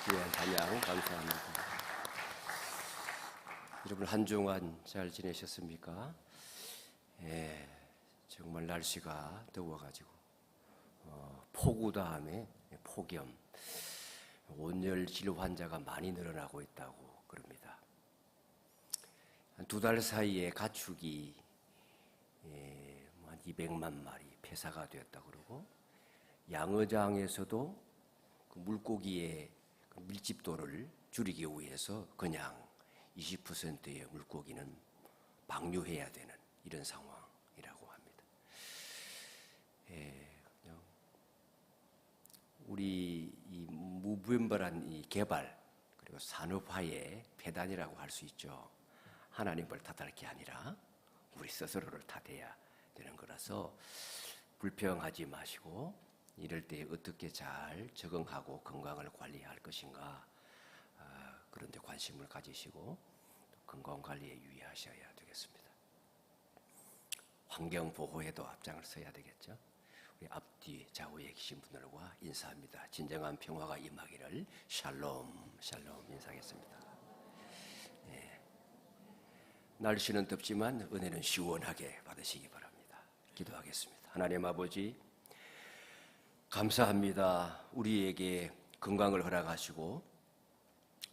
귀한 찬양 감사합니다. 여러분 한 주간 잘 지내셨습니까? 예, 정말 날씨가 더워가지고 폭우 다음에 폭염, 온열질 환자가 많이 늘어나고 있다고 그럽니다. 한 2달 사이에 가축이 한 200만 마리 폐사가 되었다고 그러고, 양어장에서도 그 물고기의 밀집도를 줄이기 위해서 그냥 20%의 물고기는 방류해야 되는 이런 상황이라고 합니다. 우리 이 무분별한 이 개발 그리고 산업화의 폐단이라고 할 수 있죠. 하나님을 탓할 게 아니라 우리 스스로를 탓해야 되는 거라서 불평하지 마시고, 이럴 때 어떻게 잘 적응하고 건강을 관리할 것인가, 그런 데 관심을 가지시고 건강 관리에 유의하셔야 되겠습니다. 환경 보호에도 앞장을 서야 되겠죠. 우리 앞뒤 좌우에 계신 분들과 인사합니다. 진정한 평화가 임하기를. 샬롬 샬롬 인사하겠습니다. 날씨는 덥지만 은혜는 시원하게 받으시기 바랍니다. 기도하겠습니다. 하나님 아버지, 감사합니다. 우리에게 건강을 허락하시고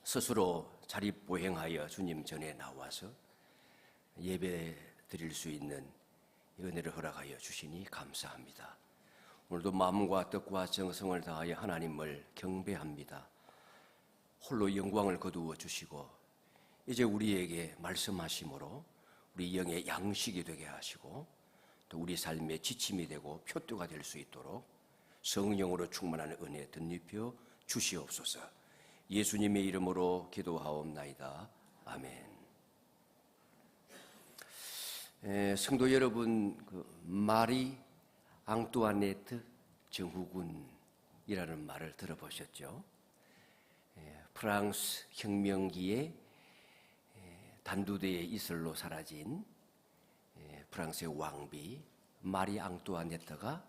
스스로 자립보행하여 주님 전에 나와서 예배 드릴 수 있는 은혜를 허락하여 주시니 감사합니다. 오늘도 마음과 뜻과 정성을 다하여 하나님을 경배합니다. 홀로 영광을 거두어 주시고 이제 우리에게 말씀하심으로 우리 영의 양식이 되게 하시고, 또 우리 삶의 지침이 되고 표대가 될 수 있도록 성령으로 충만한 은혜 덧입혀 주시옵소서. 예수님의 이름으로 기도하옵나이다. 아멘. 성도 여러분, 마리 앙뚜아네트 정후군이라는 말을 들어보셨죠? 프랑스 혁명기에 단두대의 이슬로 사라진 프랑스의 왕비 마리 앙뚜아네트가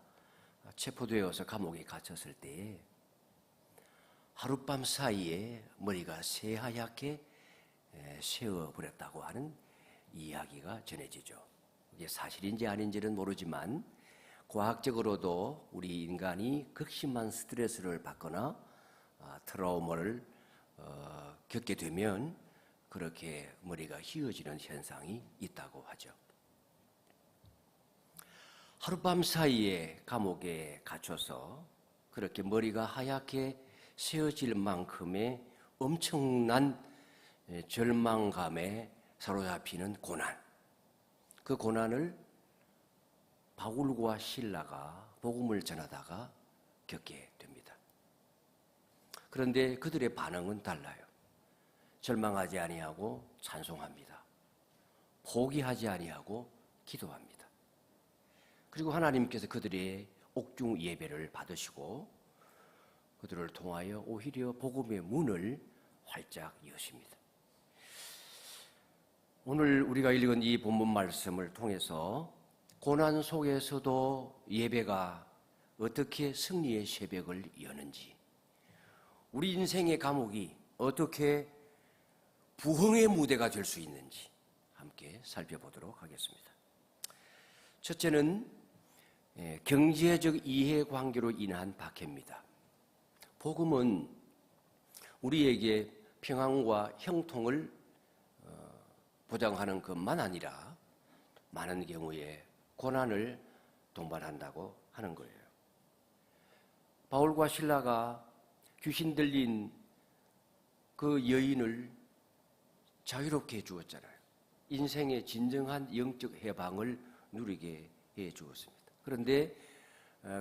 체포되어서 감옥에 갇혔을 때에 하룻밤 사이에 머리가 새하얗게 새어버렸다고 하는 이야기가 전해지죠. 이게 사실인지 아닌지는 모르지만 과학적으로도 우리 인간이 극심한 스트레스를 받거나 트라우마를 겪게 되면 그렇게 머리가 휘어지는 현상이 있다고 하죠. 하룻밤 사이에 감옥에 갇혀서 그렇게 머리가 하얗게 새어질 만큼의 엄청난 절망감에 사로잡히는 고난, 그 고난을 바울과 실라가 복음을 전하다가 겪게 됩니다. 그런데 그들의 반응은 달라요. 절망하지 아니하고 찬송합니다. 포기하지 아니하고 기도합니다. 그리고 하나님께서 그들의 옥중 예배를 받으시고 그들을 통하여 오히려 복음의 문을 활짝 여십니다. 오늘 우리가 읽은 이 본문 말씀을 통해서 고난 속에서도 예배가 어떻게 승리의 새벽을 여는지, 우리 인생의 감옥이 어떻게 부흥의 무대가 될 수 있는지 함께 살펴보도록 하겠습니다. 첫째는 경제적 이해관계로 인한 박해입니다. 복음은 우리에게 평안과 형통을 보장하는 것만 아니라 많은 경우에 고난을 동반한다고 하는 거예요. 바울과 실라가 귀신 들린 그 여인을 자유롭게 해주었잖아요. 인생의 진정한 영적 해방을 누리게 해주었습니다. 그런데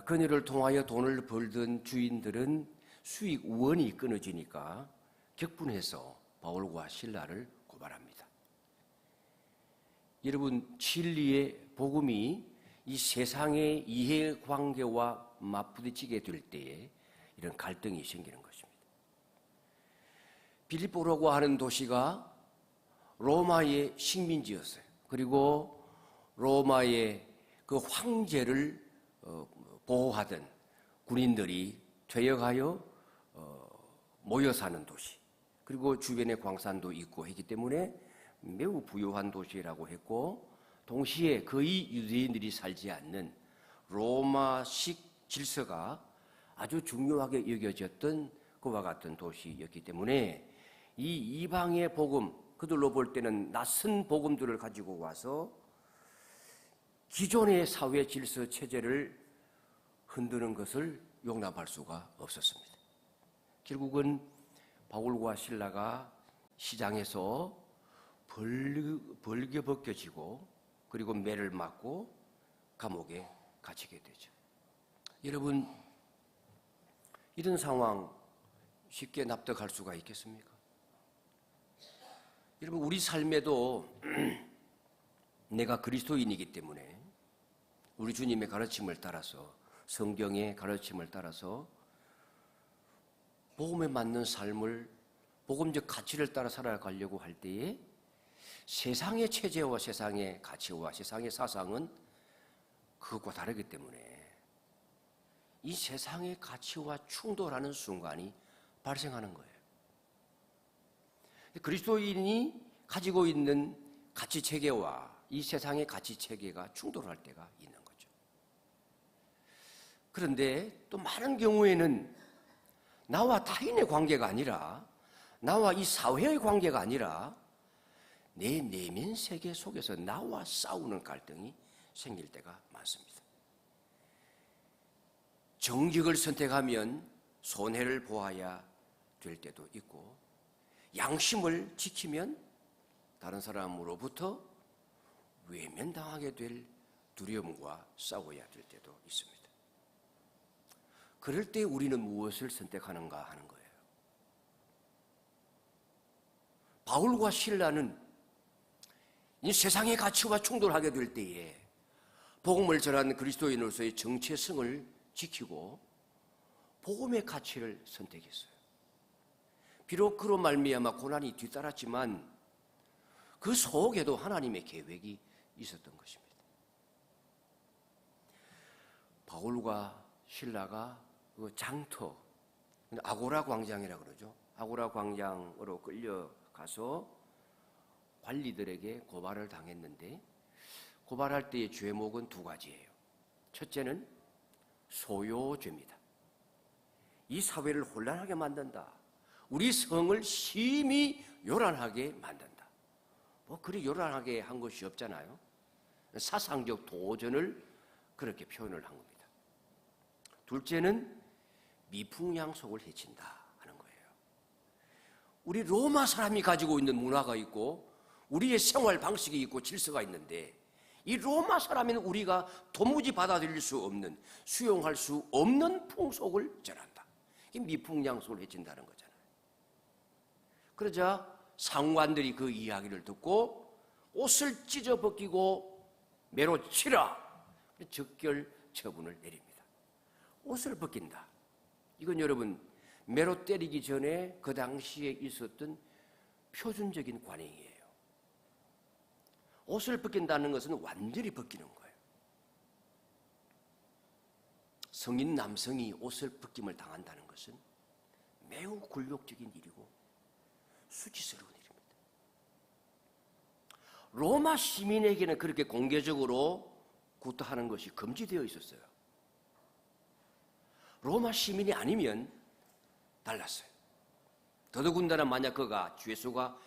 그녀를 통하여 돈을 벌던 주인들은 수익 원이 끊어지니까 격분해서 바울과 실라를 고발합니다. 여러분, 진리의 복음이 이 세상의 이해관계와 맞부딪히게 될 때에 이런 갈등이 생기는 것입니다. 빌립보라고 하는 도시가 로마의 식민지였어요. 그리고 로마의 그 황제를 보호하던 군인들이 퇴역하여 모여 사는 도시, 그리고 주변에 광산도 있고 했기 때문에 매우 부유한 도시라고 했고, 동시에 거의 유대인들이 살지 않는 로마식 질서가 아주 중요하게 여겨졌던 그와 같은 도시였기 때문에 이 이방의 복음, 그들로 볼 때는 낯선 복음들을 가지고 와서 기존의 사회 질서 체제를 흔드는 것을 용납할 수가 없었습니다. 결국은 바울과 실라가 시장에서 벌겨벗겨지고 그리고 매를 맞고 감옥에 갇히게 되죠. 여러분, 이런 상황 쉽게 납득할 수가 있겠습니까? 여러분, 우리 삶에도 내가 그리스도인이기 때문에 우리 주님의 가르침을 따라서, 성경의 가르침을 따라서 복음에 맞는 삶을, 복음적 가치를 따라 살아가려고 할 때에 세상의 체제와 세상의 가치와 세상의 사상은 그것과 다르기 때문에 이 세상의 가치와 충돌하는 순간이 발생하는 거예요. 그리스도인이 가지고 있는 가치 체계와 이 세상의 가치 체계가 충돌할 때가 있는 거죠. 그런데 또 많은 경우에는 나와 타인의 관계가 아니라, 나와 이 사회의 관계가 아니라 내 내면 세계 속에서 나와 싸우는 갈등이 생길 때가 많습니다. 정직을 선택하면 손해를 보아야 될 때도 있고, 양심을 지키면 다른 사람으로부터 외면당하게 될 두려움과 싸워야 될 때도 있습니다. 그럴 때 우리는 무엇을 선택하는가 하는 거예요. 바울과 실라는 이 세상의 가치와 충돌하게 될 때에 복음을 전하는 그리스도인으로서의 정체성을 지키고 복음의 가치를 선택했어요. 비록 그로 말미암아 고난이 뒤따랐지만 그 속에도 하나님의 계획이 있었던 것입니다. 바울과 실라가 그 장터, 아고라 광장이라고 그러죠. 아고라 광장으로 끌려가서 관리들에게 고발을 당했는데, 고발할 때의 죄목은 두 가지예요. 첫째는 소요죄입니다. 이 사회를 혼란하게 만든다. 우리 성을 심히 요란하게 만든다. 그리 요란하게 한 것이 없잖아요. 사상적 도전을 그렇게 표현을 한 겁니다. 둘째는 미풍양속을 해친다 하는 거예요. 우리 로마 사람이 가지고 있는 문화가 있고 우리의 생활 방식이 있고 질서가 있는데, 이 로마 사람은 우리가 도무지 받아들일 수 없는, 수용할 수 없는 풍속을 전한다. 이게 미풍양속을 해친다는 거잖아요. 그러자 상관들이 그 이야기를 듣고 옷을 찢어 벗기고 매로 치라, 즉결 처분을 내립니다. 옷을 벗긴다. 이건 여러분, 매로 때리기 전에 그 당시에 있었던 표준적인 관행이에요. 옷을 벗긴다는 것은 완전히 벗기는 거예요. 성인 남성이 옷을 벗김을 당한다는 것은 매우 굴욕적인 일이고 수치스러운 일입니다. 로마 시민에게는 그렇게 공개적으로 구타하는 것이 금지되어 있었어요. 로마 시민이 아니면 달랐어요. 더더군다나 만약 그가 죄수가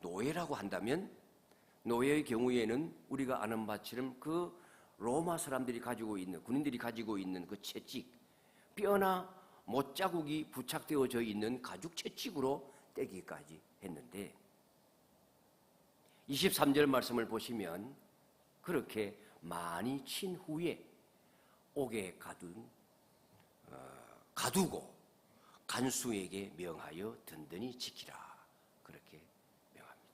노예라고 한다면, 노예의 경우에는 우리가 아는 바처럼 그 로마 사람들이 가지고 있는, 군인들이 가지고 있는 그 채찍, 뼈나 못자국이 부착되어져 있는 가죽 채찍으로 떼기까지 했는데, 23절 말씀을 보시면 그렇게 많이 친 후에 옥에 가두고 간수에게 명하여 든든히 지키라, 그렇게 명합니다.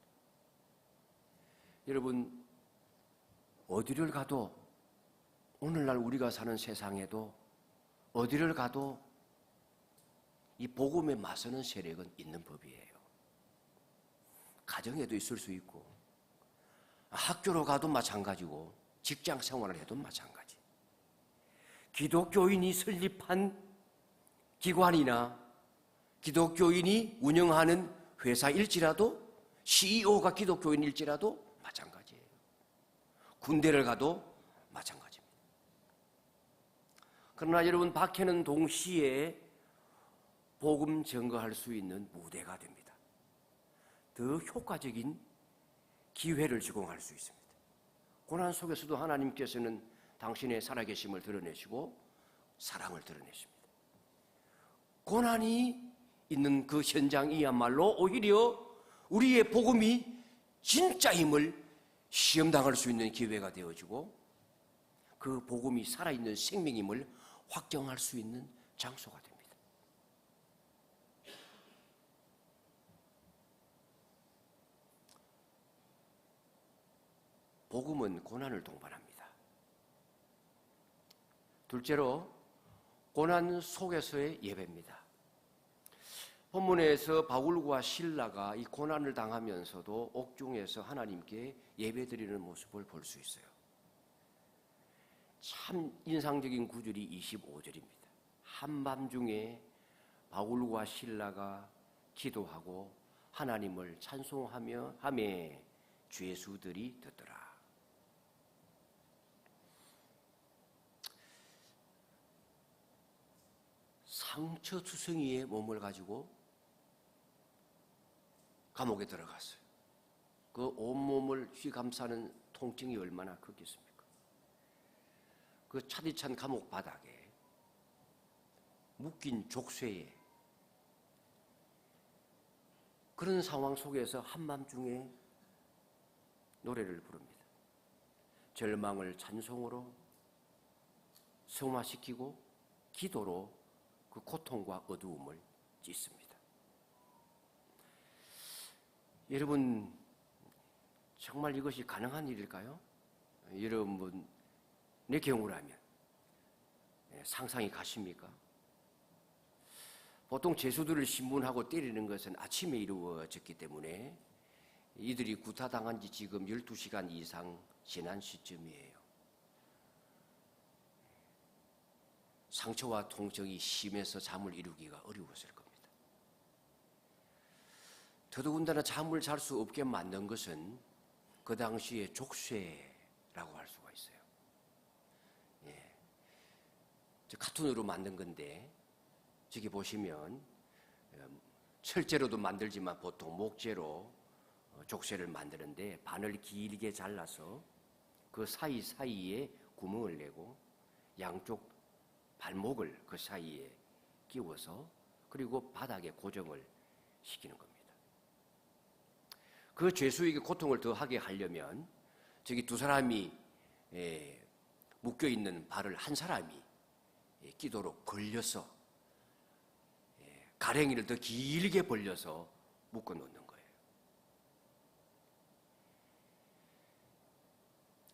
여러분, 어디를 가도, 오늘날 우리가 사는 세상에도 어디를 가도 이 복음에 맞서는 세력은 있는 법이에요. 가정에도 있을 수 있고, 학교로 가도 마찬가지고, 직장 생활을 해도 마찬가지. 기독교인이 설립한 기관이나 기독교인이 운영하는 회사일지라도, CEO가 기독교인일지라도 마찬가지예요. 군대를 가도 마찬가지입니다. 그러나 여러분, 박해는 동시에 복음 증거할 수 있는 무대가 됩니다. 더 효과적인 기회를 제공할 수 있습니다. 고난 속에서도 하나님께서는 당신의 살아계심을 드러내시고 사랑을 드러내십니다. 고난이 있는 그 현장이야말로 오히려 우리의 복음이 진짜임을 시험당할 수 있는 기회가 되어지고, 그 복음이 살아있는 생명임을 확정할 수 있는 장소가 됩니다. 복음은 고난을 동반합니다. 둘째로, 고난 속에서의 예배입니다. 본문에서 바울과 실라가 이 고난을 당하면서도 옥중에서 하나님께 예배드리는 모습을 볼 수 있어요. 참 인상적인 구절이 25절입니다. 한밤중에 바울과 실라가 기도하고 하나님을 찬송하며 하매 죄수들이 듣더라. 상처투성이의 몸을 가지고 감옥에 들어갔어요. 그 온몸을 휘감싸는 통증이 얼마나 크겠습니까? 그 차디찬 감옥 바닥에 묶인 족쇄에, 그런 상황 속에서 한밤중에 노래를 부릅니다. 절망을 찬송으로 승화시키고 기도로 그 고통과 어두움을 찢습니다. 여러분, 정말 이것이 가능한 일일까요? 여러분, 내 경우라면 상상이 가십니까? 보통 죄수들을 신문하고 때리는 것은 아침에 이루어졌기 때문에 이들이 구타당한 지 지금 12시간 이상 지난 시점이에요. 상처와 통증이 심해서 잠을 이루기가 어려웠을 겁니다. 더더군다나 잠을 잘 수 없게 만든 것은 그 당시에 족쇄라고 할 수가 있어요. 카툰으로 만든 건데, 저기 보시면 철제로도 만들지만 보통 목재로 족쇄를 만드는데, 바늘 길게 잘라서 그 사이사이에 구멍을 내고 양쪽 발목을 그 사이에 끼워서 그리고 바닥에 고정을 시키는 겁니다. 그 죄수에게 고통을 더하게 하려면 저기 두 사람이 묶여있는 발을 한 사람이 기도로 걸려서 가랭이를 더 길게 벌려서 묶어놓는 거예요.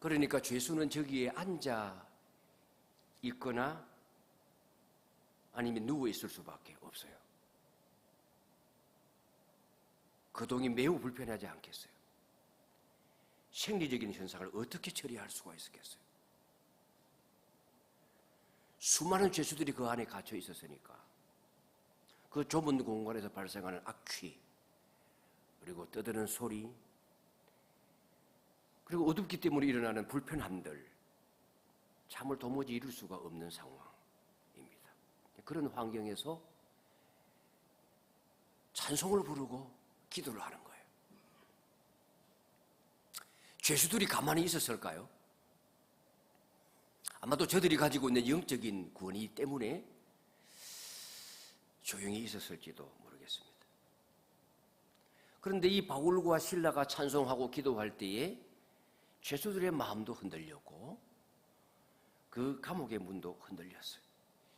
그러니까 죄수는 저기에 앉아 있거나 아니면 누워 있을 수밖에 없어요. 거동이 매우 불편하지 않겠어요? 생리적인 현상을 어떻게 처리할 수가 있었겠어요? 수많은 죄수들이 그 안에 갇혀 있었으니까 그 좁은 공간에서 발생하는 악취, 그리고 떠드는 소리, 그리고 어둡기 때문에 일어나는 불편함들, 잠을 도무지 이룰 수가 없는 상황입니다. 그런 환경에서 찬송을 부르고 기도를 하는 거예요. 죄수들이 가만히 있었을까요? 아마도 저들이 가지고 있는 영적인 권위 때문에 조용히 있었을지도 모르겠습니다. 그런데 이 바울과 실라가 찬송하고 기도할 때에 죄수들의 마음도 흔들렸고 그 감옥의 문도 흔들렸어요.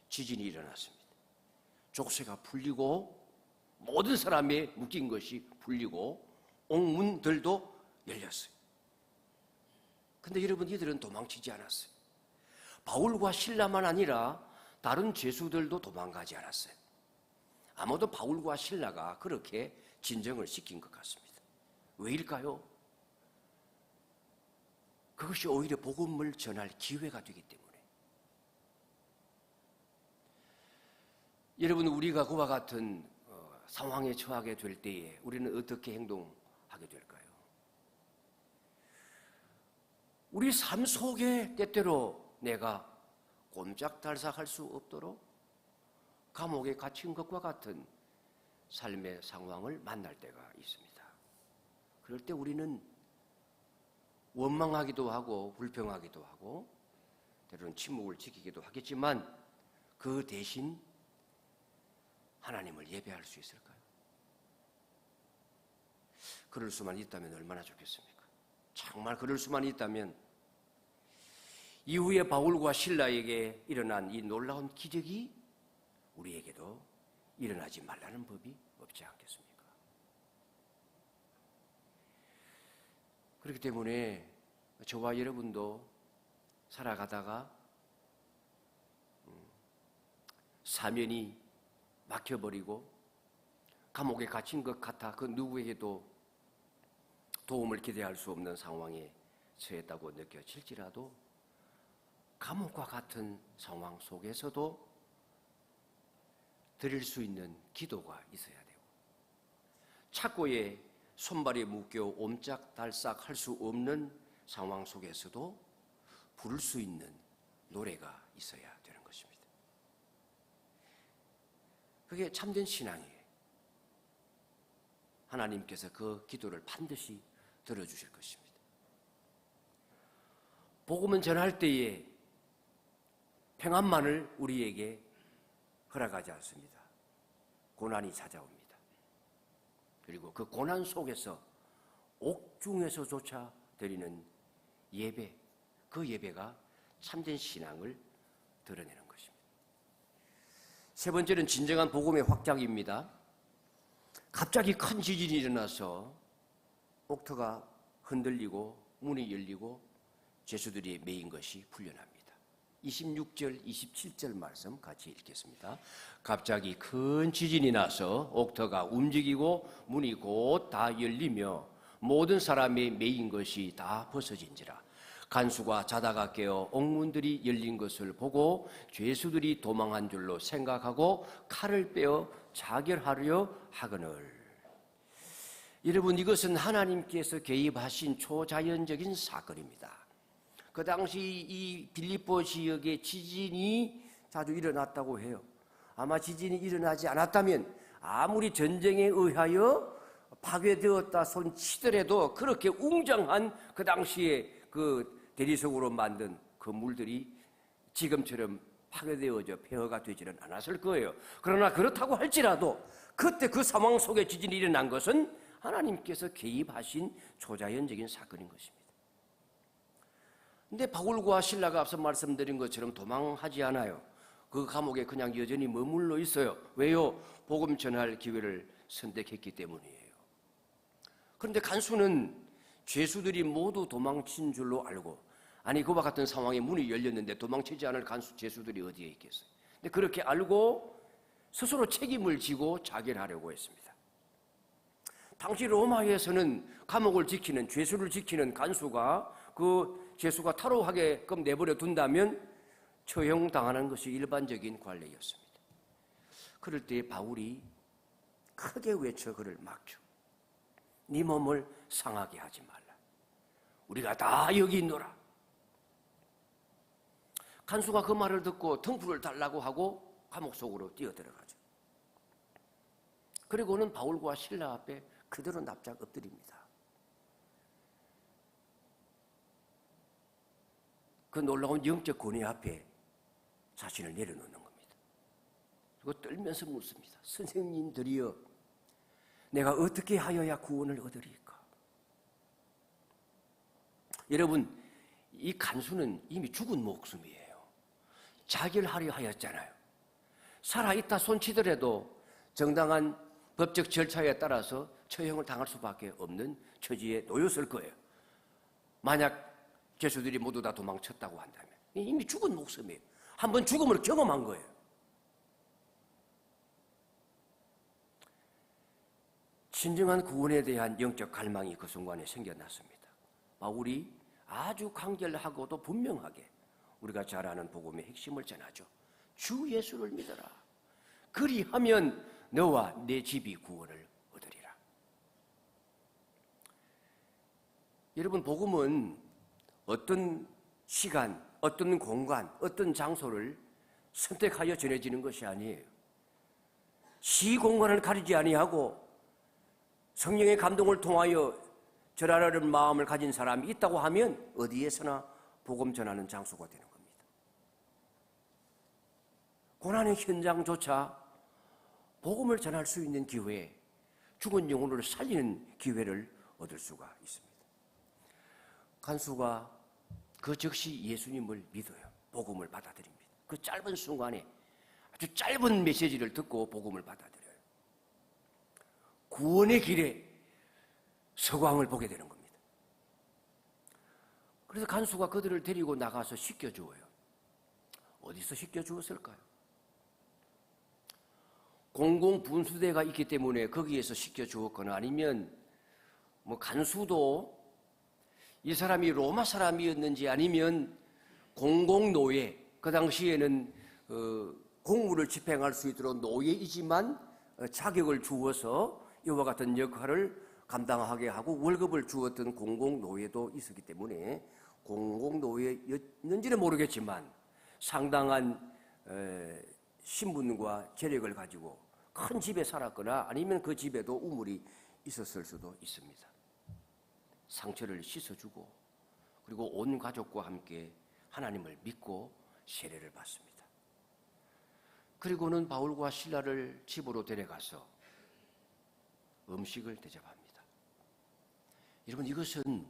지진이 일어났습니다. 족쇄가 풀리고 모든 사람의 묶인 것이 풀리고 옥문들도 열렸어요. 근데 여러분, 이들은 도망치지 않았어요. 바울과 실라만 아니라 다른 죄수들도 도망가지 않았어요. 아마도 바울과 실라가 그렇게 진정을 시킨 것 같습니다. 왜일까요? 그것이 오히려 복음을 전할 기회가 되기 때문에. 여러분, 우리가 그와 같은 상황에 처하게 될 때에 우리는 어떻게 행동하게 될까요? 우리 삶 속에 때때로 내가 꼼짝달싹할 수 없도록 감옥에 갇힌 것과 같은 삶의 상황을 만날 때가 있습니다. 그럴 때 우리는 원망하기도 하고 불평하기도 하고 때로는 침묵을 지키기도 하겠지만 그 대신 하나님을 예배할 수 있을까요? 그럴 수만 있다면 얼마나 좋겠습니까? 정말 그럴 수만 있다면 이후에 바울과 실라에게 일어난 이 놀라운 기적이 우리에게도 일어나지 말라는 법이 없지 않겠습니까? 그렇기 때문에 저와 여러분도 살아가다가 사면이 막혀버리고 감옥에 갇힌 것 같아 그 누구에게도 도움을 기대할 수 없는 상황에 처했다고 느껴질지라도 감옥과 같은 상황 속에서도 드릴 수 있는 기도가 있어야 되고 착고에 손발이 묶여 옴짝달싹 할 수 없는 상황 속에서도 부를 수 있는 노래가 있어야 되는 것입니다. 그게 참된 신앙이에요. 하나님께서 그 기도를 반드시 들어주실 것입니다. 복음은 전할 때에 평안만을 우리에게 허락하지 않습니다. 고난이 찾아옵니다. 그리고 그 고난 속에서 옥중에서조차 드리는 예배, 그 예배가 참된 신앙을 드러내는 것입니다. 세 번째는 진정한 복음의 확장입니다. 갑자기 큰 지진이 일어나서 옥터가 흔들리고 문이 열리고 죄수들이 메인 것이 풀려납니다. 26절, 27절 말씀 같이 읽겠습니다. 갑자기 큰 지진이 나서 옥터가 움직이고 문이 곧 다 열리며 모든 사람이 메인 것이 다 벗어진지라. 간수가 자다가 깨어 옥문들이 열린 것을 보고 죄수들이 도망한 줄로 생각하고 칼을 빼어 자결하려 하거늘. 여러분, 이것은 하나님께서 개입하신 초자연적인 사건입니다. 그 당시 이 빌립보 지역에 지진이 자주 일어났다고 해요. 아마 지진이 일어나지 않았다면 아무리 전쟁에 의하여 파괴되었다 손치더라도 그렇게 웅장한 그 당시에 그 대리석으로 만든 건물들이 지금처럼 파괴되어져 폐허가 되지는 않았을 거예요. 그러나 그렇다고 할지라도 그때 그 상황 속에 지진이 일어난 것은 하나님께서 개입하신 초자연적인 사건인 것입니다. 근데 바울과 실라가 앞서 말씀드린 것처럼 도망하지 않아요. 그 감옥에 그냥 여전히 머물러 있어요. 왜요? 복음 전할 기회를 선택했기 때문이에요. 그런데 간수는 죄수들이 모두 도망친 줄로 알고, 아니 그와 같은 상황에 문이 열렸는데 도망치지 않을 간수 죄수들이 어디에 있겠어요? 근데 그렇게 알고 스스로 책임을 지고 자결하려고 했습니다. 당시 로마에서는 감옥을 지키는, 죄수를 지키는 간수가 그 죄수가 탈옥하게끔 내버려 둔다면 처형당하는 것이 일반적인 관례였습니다. 그럴 때 바울이 크게 외쳐 그를 막죠. 네 몸을 상하게 하지 말라. 우리가 다 여기 있노라. 간수가 그 말을 듣고 등불을 달라고 하고 감옥 속으로 뛰어들어가죠. 그리고는 바울과 실라 앞에 그대로 납작 엎드립니다. 그 놀라운 영적 권위 앞에 자신을 내려놓는 겁니다. 그리고 떨면서 묻습니다. 선생님들이여, 내가 어떻게 하여야 구원을 얻으리까? 여러분, 이 간수는 이미 죽은 목숨이에요. 자결하려 하였잖아요. 살아있다 손치더라도 정당한 법적 절차에 따라서 처형을 당할 수밖에 없는 처지에 놓였을 거예요. 만약 죄수들이 모두 다 도망쳤다고 한다면 이미 죽은 목숨이에요. 한번 죽음을 경험한 거예요. 진정한 구원에 대한 영적 갈망이 그 순간에 생겨났습니다. 바울이 아주 간결하고도 분명하게 우리가 잘 아는 복음의 핵심을 전하죠. 주 예수를 믿어라. 그리하면 너와 내 집이 구원을 얻으리라. 여러분, 복음은 어떤 시간, 어떤 공간, 어떤 장소를 선택하여 전해지는 것이 아니에요. 시공간을 가리지 아니하고 성령의 감동을 통하여 전하려는 마음을 가진 사람이 있다고 하면 어디에서나 복음 전하는 장소가 되는 겁니다. 고난의 현장조차 복음을 전할 수 있는 기회, 죽은 영혼을 살리는 기회를 얻을 수가 있습니다. 간수가 그 즉시 예수님을 믿어요. 복음을 받아들입니다. 그 짧은 순간에 아주 짧은 메시지를 듣고 복음을 받아들여요. 구원의 길에 서광을 보게 되는 겁니다. 그래서 간수가 그들을 데리고 나가서 씻겨주어요. 어디서 씻겨주었을까요? 공공분수대가 있기 때문에 거기에서 씻겨주었거나 아니면 간수도 이 사람이 로마 사람이었는지 아니면 공공노예, 그 당시에는 공무를 집행할 수 있도록 노예이지만 자격을 주어서 이와 같은 역할을 감당하게 하고 월급을 주었던 공공노예도 있었기 때문에 공공노예였는지는 모르겠지만 상당한 신분과 재력을 가지고 큰 집에 살았거나 아니면 그 집에도 우물이 있었을 수도 있습니다. 상처를 씻어주고 그리고 온 가족과 함께 하나님을 믿고 세례를 받습니다. 그리고는 바울과 실라를 집으로 데려가서 음식을 대접합니다. 여러분, 이것은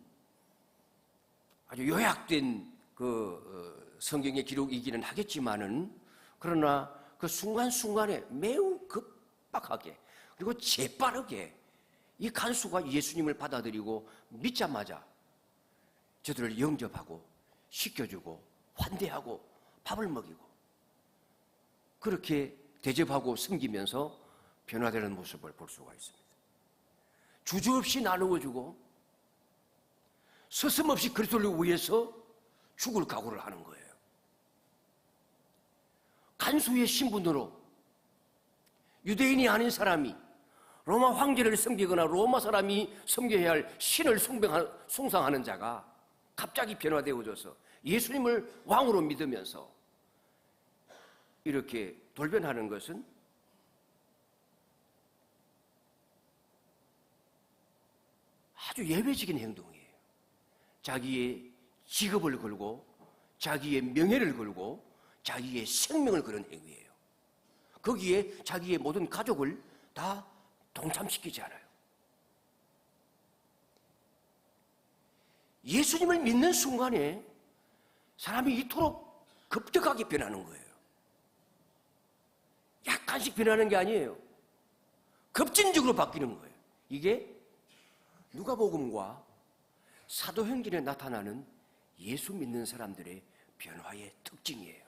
아주 요약된 성경의 기록이기는 하겠지만은 그러나 그 순간순간에 매우 급박하게 그리고 재빠르게 이 간수가 예수님을 받아들이고 믿자마자 저들을 영접하고 씻겨주고 환대하고 밥을 먹이고 그렇게 대접하고 섬기면서 변화되는 모습을 볼 수가 있습니다. 주저없이 나누어주고 서슴없이 그리스도를 위해서 죽을 각오를 하는 거예요. 간수의 신분으로 유대인이 아닌 사람이 로마 황제를 섬기거나 로마 사람이 섬겨야 할 신을 숭상하는 자가 갑자기 변화되어져서 예수님을 왕으로 믿으면서 이렇게 돌변하는 것은 아주 예외적인 행동이에요. 자기의 직업을 걸고 자기의 명예를 걸고 자기의 생명을 거는 행위예요. 거기에 자기의 모든 가족을 다 동참시키지 않아요. 예수님을 믿는 순간에 사람이 이토록 급격하게 변하는 거예요. 약간씩 변하는 게 아니에요. 급진적으로 바뀌는 거예요. 이게 누가복음과 사도행전에 나타나는 예수 믿는 사람들의 변화의 특징이에요.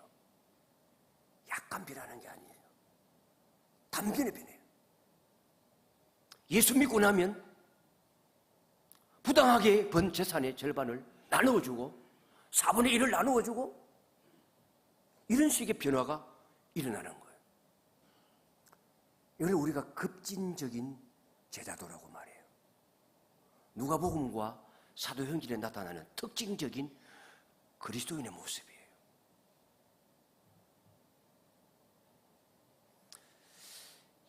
약간 변하는 게 아니에요. 단번에 변해요. 예수 믿고 나면 부당하게 번 재산의 절반을 나누어주고 4분의 1을 나누어주고 이런 식의 변화가 일어나는 거예요. 이걸 우리가 급진적인 제자도라고 말해요. 누가복음과 사도행전에 나타나는 특징적인 그리스도인의 모습이에요.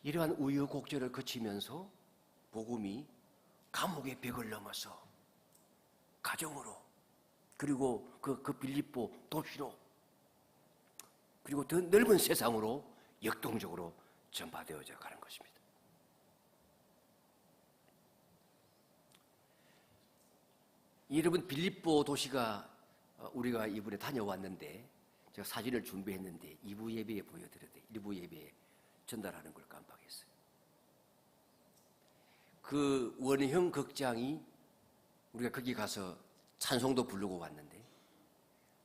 이러한 우여곡절을 거치면서 복음이 감옥의 벽을 넘어서 가정으로 그리고 그 빌립보 도시로 그리고 더 넓은 세상으로 역동적으로 전파되어져 가는 것입니다. 여러분, 빌립보 도시가 우리가 이번에 다녀왔는데 제가 사진을 준비했는데 2부 예배에 보여드렸는데 1부 예배에 전달하는 걸 깜빡했어요. 그 원형 극장이 우리가 거기 가서 찬송도 부르고 왔는데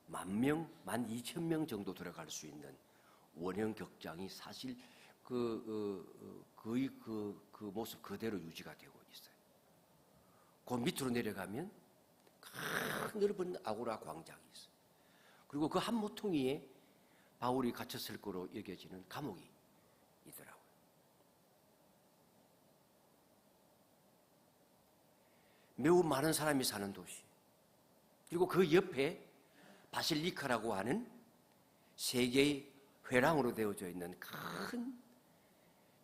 10,000명, 12,000명 정도 들어갈 수 있는 원형 극장이 사실 거의 그 모습 그대로 유지가 되고 있어요. 그 밑으로 내려가면 큰 넓은 아고라 광장이 있어요. 그리고 그 한 모퉁이에 바울이 갇혔을 거로 여겨지는 감옥이 있더라고요. 매우 많은 사람이 사는 도시, 그리고 그 옆에 바실리카라고 하는 세계의 회랑으로 되어져 있는 큰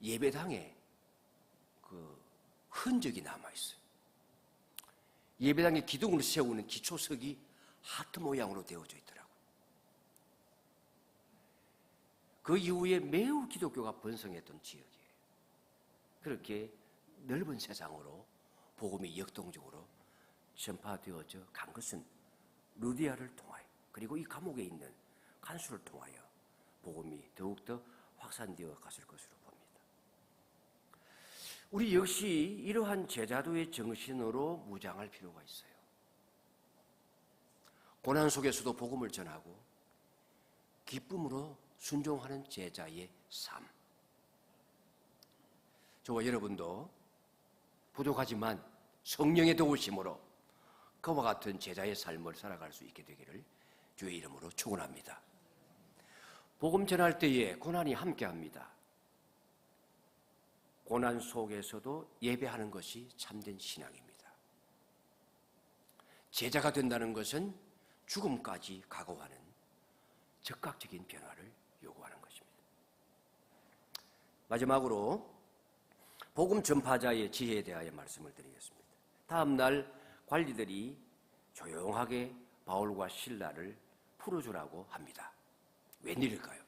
예배당의 그 흔적이 남아있어요. 예배당의 기둥을 세우는 기초석이 하트 모양으로 되어져 있더라고요. 그 이후에 매우 기독교가 번성했던 지역이에요. 그렇게 넓은 세상으로 복음이 역동적으로 전파되어져 간 것은 루디아를 통하여, 그리고 이 감옥에 있는 간수를 통하여 복음이 더욱더 확산되어 갔을 것으로 봅니다. 우리 역시 이러한 제자도의 정신으로 무장할 필요가 있어요. 고난 속에서도 복음을 전하고 기쁨으로 순종하는 제자의 삶. 저와 여러분도 부족하지만 성령의 도우심으로 그와 같은 제자의 삶을 살아갈 수 있게 되기를 주의 이름으로 축원합니다. 복음 전할 때에 고난이 함께합니다. 고난 속에서도 예배하는 것이 참된 신앙입니다. 제자가 된다는 것은 죽음까지 각오하는 적극적인 변화를 요구하는 것입니다. 마지막으로 복음 전파자의 지혜에 대하여 말씀을 드리겠습니다. 다음 날 관리들이 조용하게 바울과 실라를 풀어주라고 합니다. 웬일일까요?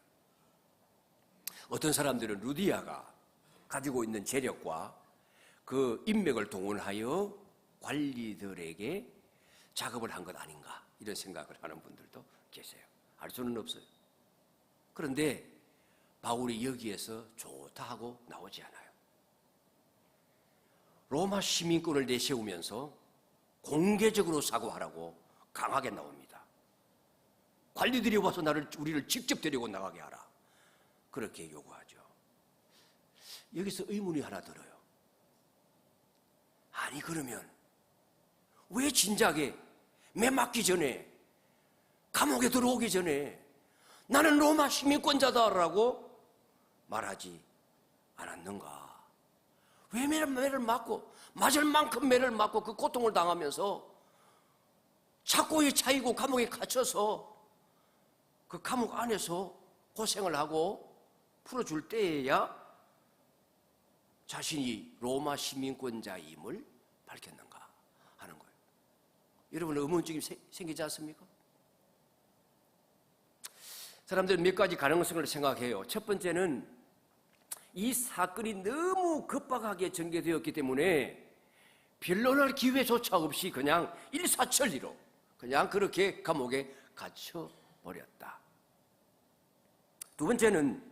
어떤 사람들은 루디아가 가지고 있는 재력과 그 인맥을 동원하여 관리들에게 작업을 한 것 아닌가, 이런 생각을 하는 분들도 계세요. 알 수는 없어요. 그런데 바울이 여기에서 좋다 하고 나오지 않아요. 로마 시민권을 내세우면서 공개적으로 사과하라고 강하게 나옵니다. 관리들이 와서 우리를 직접 데리고 나가게 하라, 그렇게 요구하죠. 여기서 의문이 하나 들어요. 아니, 그러면 왜 진작에 매 맞기 전에, 감옥에 들어오기 전에 나는 로마 시민권자다라고 말하지 않았는가? 왜 매를 맞고, 맞을 만큼 매를 맞고 그 고통을 당하면서 착고에 차이고 감옥에 갇혀서 그 감옥 안에서 고생을 하고 풀어줄 때에야 자신이 로마 시민권자임을 밝혔는가 하는 거예요. 여러분, 의문점이 생기지 않습니까? 사람들은 몇 가지 가능성을 생각해요. 첫 번째는 이 사건이 너무 급박하게 전개되었기 때문에 변론할 기회조차 없이 그냥 일사천리로 그냥 그렇게 감옥에 갇혀버렸다. 두 번째는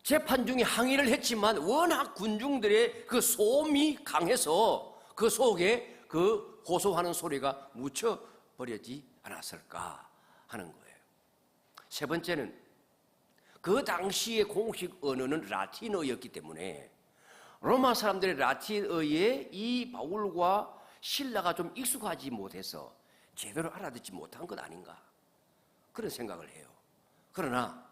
재판 중에 항의를 했지만 워낙 군중들의 그 소음이 강해서 그 속에 그 호소하는 소리가 묻혀버리지 않았을까 하는 거예요. 세 번째는 그 당시의 공식 언어는 라틴어였기 때문에 로마 사람들의 라틴어에 이 바울과 실라가 좀 익숙하지 못해서 제대로 알아듣지 못한 것 아닌가, 그런 생각을 해요. 그러나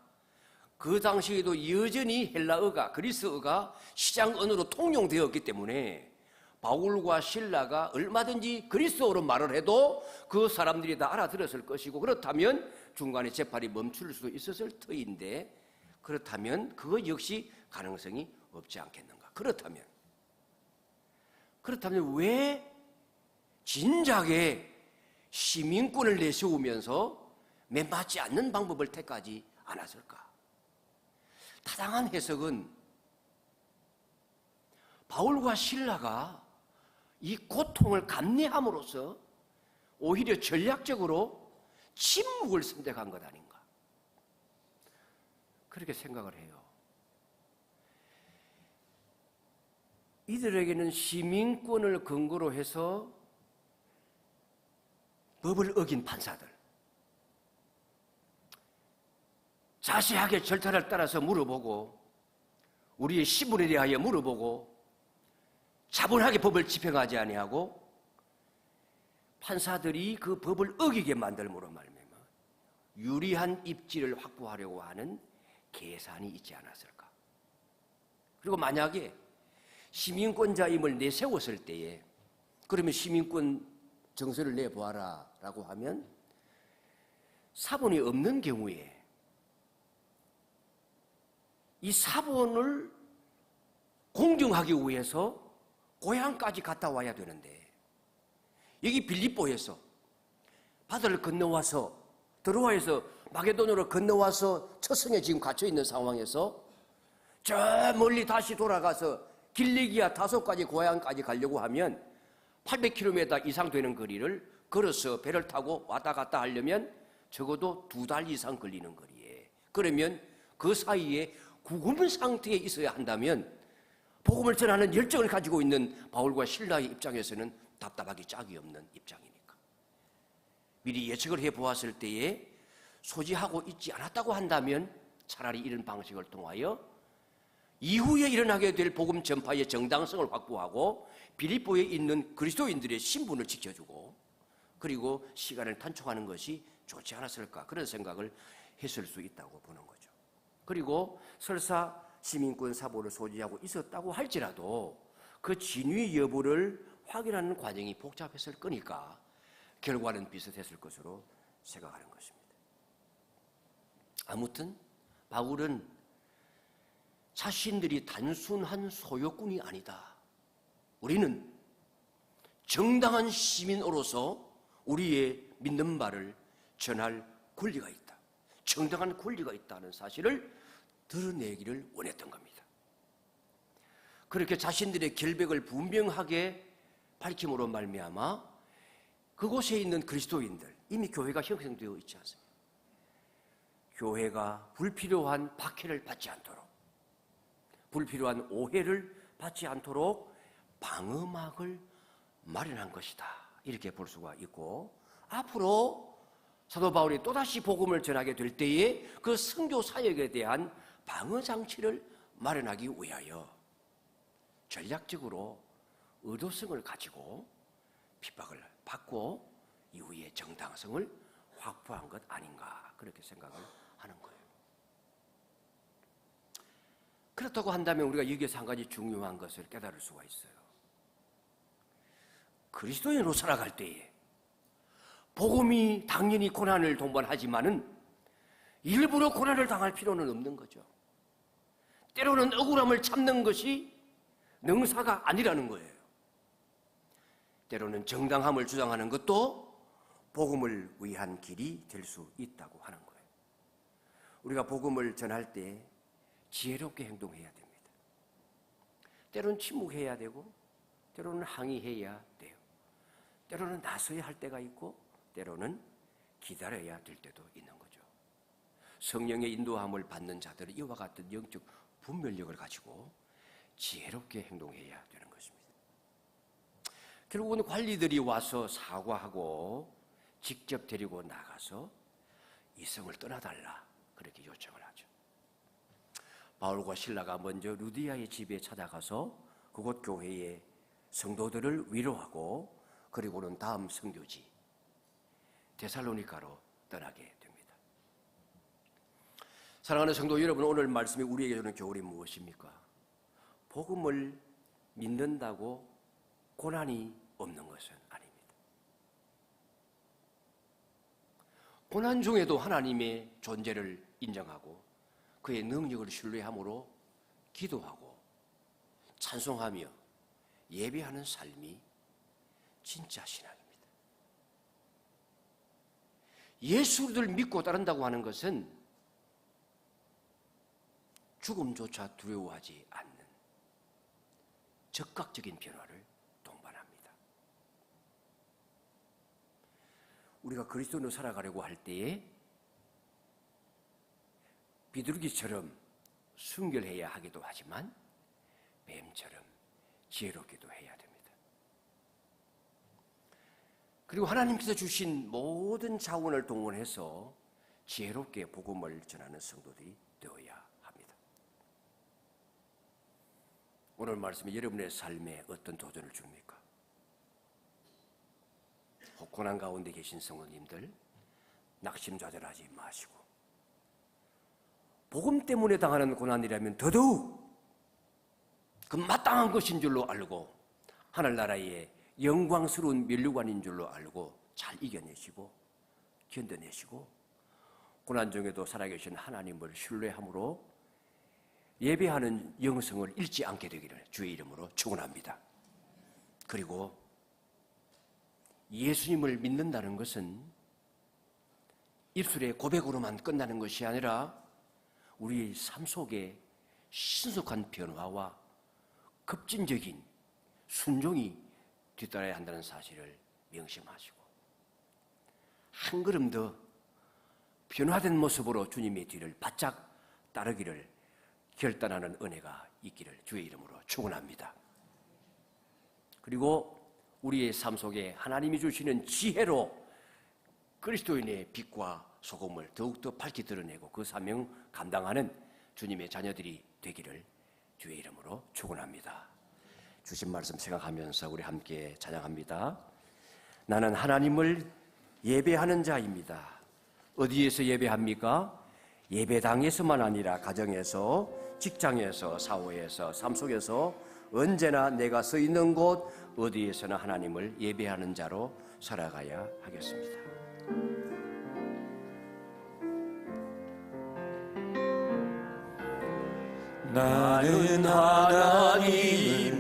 그 당시에도 여전히 헬라어가, 그리스어가 시장 언어로 통용되었기 때문에 바울과 실라가 얼마든지 그리스어로 말을 해도 그 사람들이 다 알아들었을 것이고, 그렇다면 중간에 재판이 멈출 수도 있었을 터인데, 그렇다면 그거 역시 가능성이 없지 않겠는가? 그렇다면 왜 진작에 시민권을 내세우면서 맞지 않는 방법을 택하지 않았을까? 타당한 해석은 바울과 실라가 이 고통을 감내함으로써 오히려 전략적으로 침묵을 선택한 것 아닌가, 그렇게 생각을 해요. 이들에게는 시민권을 근거로 해서 법을 어긴 판사들, 자세하게 절차를 따라서 물어보고 우리의 신분에 대하여 물어보고 차분하게 법을 집행하지 아니하고 판사들이 그 법을 어기게 만들므로 말미암아 유리한 입지를 확보하려고 하는 계산이 있지 않았을까? 그리고 만약에 시민권자임을 내세웠을 때에 그러면 시민권 정서를 내보아라 라고 하면 사본이 없는 경우에 이 사본을 공정하기 위해서 고향까지 갔다 와야 되는데, 여기 빌립보에서 바다를 건너와서 드로아에서 마게도냐로 건너와서 첫 성에 지금 갇혀 있는 상황에서 저 멀리 다시 돌아가서 길리기아 다소까지 고향까지 가려고 하면 800km 이상 되는 거리를 걸어서 배를 타고 왔다 갔다 하려면 적어도 2달 이상 걸리는 거리에, 그러면 그 사이에 구금 상태에 있어야 한다면 복음을 전하는 열정을 가지고 있는 바울과 실라의 입장에서는 답답하기 짝이 없는 입장이니까 미리 예측을 해보았을 때에 소지하고 있지 않았다고 한다면 차라리 이런 방식을 통하여 이후에 일어나게 될 복음 전파의 정당성을 확보하고 빌립보에 있는 그리스도인들의 신분을 지켜주고 그리고 시간을 단축하는 것이 좋지 않았을까, 그런 생각을 했을 수 있다고 보는 거죠. 그리고 설사 시민권 사본을 소지하고 있었다고 할지라도 그 진위 여부를 확인하는 과정이 복잡했을 거니까 결과는 비슷했을 것으로 생각하는 것입니다. 아무튼 바울은 자신들이 단순한 소유꾼이 아니다. 우리는 정당한 시민으로서 우리의 믿는 바를 전할 권리가 있다. 정당한 권리가 있다는 사실을 드러내기를 원했던 겁니다. 그렇게 자신들의 결백을 분명하게 밝힘으로 말미암아 그곳에 있는 그리스도인들, 이미 교회가 형성되어 있지 않습니까? 교회가 불필요한 박해를 받지 않도록, 불필요한 오해를 받지 않도록 방어막을 마련한 것이다, 이렇게 볼 수가 있고, 앞으로 사도 바울이 또다시 복음을 전하게 될 때에 그 선교 사역에 대한 방어 장치를 마련하기 위하여 전략적으로 의도성을 가지고 핍박을 받고 이후에 정당성을 확보한 것 아닌가, 그렇게 생각을 하는 거예요. 그렇다고 한다면 우리가 여기에서 한 가지 중요한 것을 깨달을 수가 있어요. 그리스도인으로 살아갈 때에 복음이 당연히 고난을 동반하지만은 일부러 고난을 당할 필요는 없는 거죠. 때로는 억울함을 참는 것이 능사가 아니라는 거예요. 때로는 정당함을 주장하는 것도 복음을 위한 길이 될 수 있다고 하는 거예요. 우리가 복음을 전할 때 지혜롭게 행동해야 됩니다. 때로는 침묵해야 되고 때로는 항의해야 돼요. 때로는 나서야 할 때가 있고 때로는 기다려야 될 때도 있는 거죠. 성령의 인도함을 받는 자들은 이와 같은 영적 분별력을 가지고 지혜롭게 행동해야 되는 것입니다. 결국은 관리들이 와서 사과하고 직접 데리고 나가서 이성을 떠나달라, 그렇게 요청을 하죠. 바울과 실라가 먼저 루디아의 집에 찾아가서 그곳 교회의 성도들을 위로하고 그리고는 다음 선교지 데살로니가로 떠나게 됩니다. 사랑하는 성도 여러분, 오늘 말씀이 우리에게 주는 교훈이 무엇입니까? 복음을 믿는다고 고난이 없는 것은 아닙니다. 고난 중에도 하나님의 존재를 인정하고 그의 능력을 신뢰함으로 기도하고 찬송하며 예배하는 삶이 진짜 신앙입니다. 예수를 믿고 따른다고 하는 것은 죽음조차 두려워하지 않는 적극적인 변화를 동반합니다. 우리가 그리스도로 살아가려고 할 때에 비둘기처럼 순결해야 하기도 하지만 뱀처럼 지혜롭기도 해야 됩니다. 그리고 하나님께서 주신 모든 자원을 동원해서 지혜롭게 복음을 전하는 성도들이 되어야 합니다. 오늘 말씀이 여러분의 삶에 어떤 도전을 줍니까? 고난 가운데 계신 성도님들, 낙심좌절하지 마시고 복음 때문에 당하는 고난이라면 더더욱 그 마땅한 것인 줄로 알고 하늘나라의 영광스러운 면류관인 줄로 알고 잘 이겨내시고 견뎌내시고 고난 중에도 살아계신 하나님을 신뢰함으로 예배하는 영성을 잃지 않게 되기를 주의 이름으로 축원합니다. 그리고 예수님을 믿는다는 것은 입술의 고백으로만 끝나는 것이 아니라 우리의 삶 속에 신속한 변화와 급진적인 순종이 뒤따라야 한다는 사실을 명심하시고 한 걸음 더 변화된 모습으로 주님의 뒤를 바짝 따르기를 결단하는 은혜가 있기를 주의 이름으로 축원합니다. 그리고 우리의 삶 속에 하나님이 주시는 지혜로 그리스도인의 빛과 소금을 더욱더 밝히 드러내고 그 사명 감당하는 주님의 자녀들이 되기를 주의 이름으로 축원합니다. 주신 말씀 생각하면서 우리 함께 찬양합니다. 나는 하나님을 예배하는 자입니다. 어디에서 예배합니까? 예배당에서만 아니라 가정에서, 직장에서, 사회에서, 삶 속에서 언제나 내가 서 있는 곳 어디에서나 하나님을 예배하는 자로 살아가야 하겠습니다. 나는 하나님을